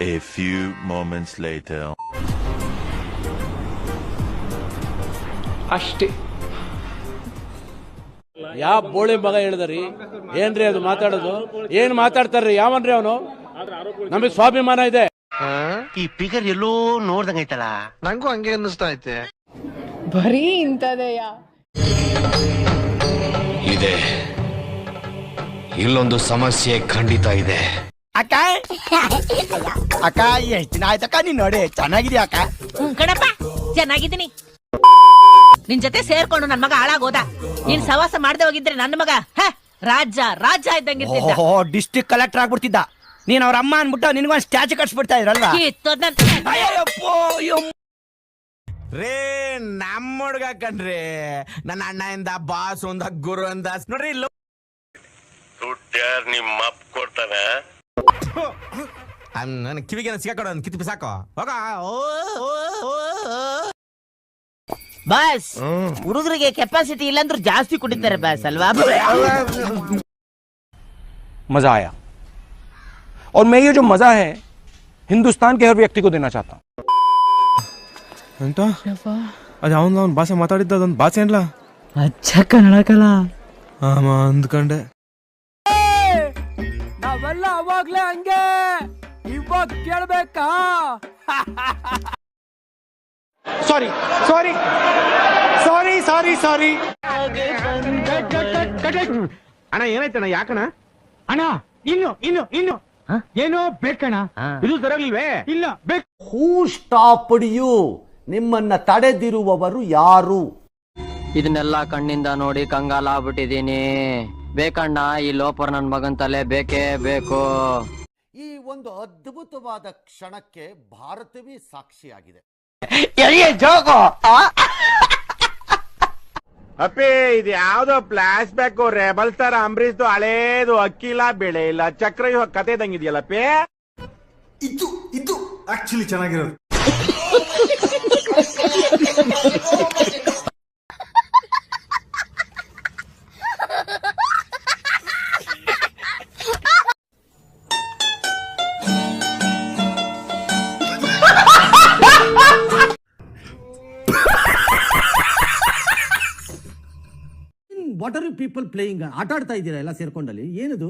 A few moments later. ಅಷ್ಟೇ. ಯಾವ ಬೋಳಿ ಮಗ ಹೇಳಿದ್ರಿ? ಏನ್ರಿ ಅದು ಮಾತಾಡೋದು? ಏನ್ ಮಾತಾಡ್ತಾರ್ರಿ? ಯಾವನ್ರಿ ಅವನು? ನಮಗೆ ಸ್ವಾಭಿಮಾನ ಇದೆ. ಈ ಫಿಗರ್ ಎಲ್ಲೋ ನೋಡ್ದಂಗೈತಲ್ಲ, ನಂಗೂ ಹಂಗೆ ಅನ್ನಿಸ್ತಾ ಐತೆ. ಬರೀ ಇಂಥದೆಯ ಇದೆ. ಇಲ್ಲೊಂದು ಸಮಸ್ಯೆ ಖಂಡಿತ ಇದೆ. ಅಕ್ಕ ಅಕ್ಕ ಎಷ್ಟ್ ದಿನ ಆಯ್ತಕ್ಕ ನೀನ್ ನೋಡಿ, ಚೆನ್ನಾಗಿದ್ಯಾ ಅಕ್ಕ? ಕಣಪ್ಪ, ಚೆನ್ನಾಗಿದ್ದೀನಿ. ನಿನ್ ಜೊತೆ ಸೇರ್ಕೊಂಡು ನನ್ ಮಗ ಹಾಳಾಗೋದ. ನೀನ್ ಸವಾಸ ಮಾಡದೆ ಹೋಗಿದ್ರೆ ನನ್ನ ಮಗ ರಾಜ ಇದ್ದಂಗಿರ್ತಿದ್ದ. District collector ಆಗ್ಬಿಡ್ತಿದ್ದ. ನೀನ್ ಅವ್ರ ಅಮ್ಮ ಅನ್ಬಿಟ್ಟು ನಿನ್ಗೊಂದ್ ಸ್ಟ್ಯಾಚು ಕಟ್ಸ್ಬಿಡ್ತಾ ಇದ್ರಲ್ವಾ? ರೇ ನಮ್ಮ ಹುಡ್ಗ ಕಣ್ರಿ, ನನ್ನ ಅಣ್ಣ ಇಂದ ಬಾಸ್ ಒಂದ ಗುರು ಅಂದ ನೋಡ್ರಿ. ದುಡ್ಡ್ಯಾರ್ ನಿಮ್ಮ ಅಪ್ಪ ಕೊಡ್ತಾನೆ. ನನ್ ಕಿವಿಗೆ ಸಿಗಾಕೊಡ, ಕಿತ್ತು ಬಿಸಾಕೋ ಹೋಗ. ಬಾಸ್, ಹುಡುಗರಿಗೆ ಕೆಪಾಸಿಟಿ ಇಲ್ಲಾಂದ್ರೂ ಜಾಸ್ತಿ ಕುಡಿತಾರೆ ಬಾಸ್ ಅಲ್ವಾ? मजा आया और मैं ये जो मजा है हिंदुस्तान के हर व्यक्ति को देना चाहता हूँ. ಅಂತ ಅದು ಅವನು ಭಾಷೆ ಮಾತಾಡಿದ್ದ, ಅದೊಂದು ಭಾಷೆ ಏನ್ಲ ಅಚ್ಚ ಕನ್ನಡ ಕಲ ಅಂದ್ಕೊಂಡೆ. ನಾವೆಲ್ಲ ಅವಾಗ್ಲೇ ಹಂಗೆ, ಇವಾಗ ಕೇಳ್ಬೇಕಾ? ಸಾರಿ ಸಾರಿ ಸಾರಿ ಸಾರಿ ಸಾರಿ ಅಣ್ಣ ಏನಾಯ್ತಣ್ಣ? ಯಾಕಣ್ಣ? ಅಣ್ಣ ಇನ್ನು ಇನ್ನು ಇನ್ನು ಏನೋ ಬೇಕಣ್ಣ. ಇದು ಸರಿಯಾಗಿಲ್ವೇ? ಇಲ್ಲ ಬೇಕು. ಹೂ ಸ್ಟಾಪ್ಡ್ ಯು? ನಿಮ್ಮನ್ನ ತಡೆದಿರುವವರು ಯಾರು? ಇದನ್ನೆಲ್ಲ ಕಣ್ಣಿಂದ ನೋಡಿ ಕಂಗಾಲ ಆಗ್ಬಿಟ್ಟಿದೀನಿ. ಬೇಕಣ್ಣ, ಈ ಲೋಪರ್ ನನ್ ಮಗನ್ ತಲೆ ಬೇಕೇ ಬೇಕು. ಈ ಒಂದು ಅದ್ಭುತವಾದ ಕ್ಷಣಕ್ಕೆ ಭಾರತವೇ ಸಾಕ್ಷಿಯಾಗಿದೆ. ಅಪ್ಪಿ, ಇದು ಯಾವ್ದೋ ಫ್ಲಾಶ್ ಬ್ಯಾಕ್ ರೆಬಲ್ ತರ ಅಂಬರೀಶ್ದು ಹಳೇದು. ಅಕ್ಕಿ ಇಲ್ಲ, ಬೆಳೆ ಇಲ್ಲ, ಚಕ್ರ ಇವಾಗ ಕತೆ ಇದಂಗಿದೆಯಲ್ಲಪ್ಪಿ. ಇದು ಆಕ್ಚುಲಿ ಚೆನ್ನಾಗಿರೋದು. What are you people playing? ಆಟ ಆಡ್ತಾ ಇದ್ದೀರಾ ಎಲ್ಲ ಸೇರ್ಕೊಂಡಲ್ಲಿ? ಏನದು?